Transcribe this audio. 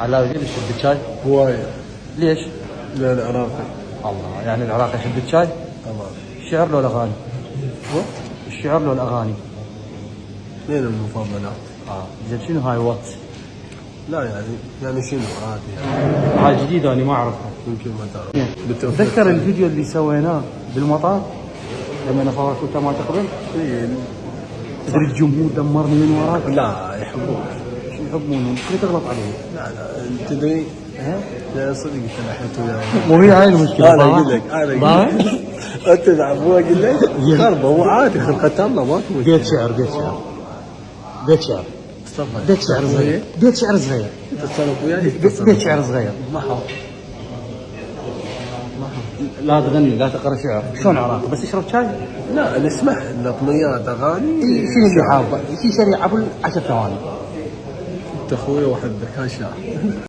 علاوي ليش يحب الشاي؟ هواية. ليش؟ لا العراقي. الله، يعني العراقي يحب الشاي؟ طبعا. الشعر له الاغاني؟ الشعر له الاغاني؟ اثنين المفضلات. زين شنو هاي واتس؟ لا يعني شنو عادي يعني. هاي جديدة انا ما اعرفها. يمكن ما تعرف. تذكر الفيديو اللي سويناه بالمطار لما نفرك وانت ما تقبل؟ إيه. تدري الجمهور دمرني من وراك؟ لا يحبوك. شو يحبونه؟ كنت تغلط عليه. لا تدري. لا صدق تنحيت وياي. مو هي هاي المشكلة. انا اقول لك انت مو اقول لك خربه هو عادي خلقة الله ما تموت. بيت شعر بيت شعر صغير. بيت شعر صغير. تتصرف وياي. بيت شعر صغير. ما حاول. لا تغني لا تقرا شعر. شلون عراقي بس يشرب شاي؟ لا نسمع لطميات اغاني. شنو اللي حابه؟ في شريعه قبل 10 ثواني. انت اخوي واحبك هاي شاعر.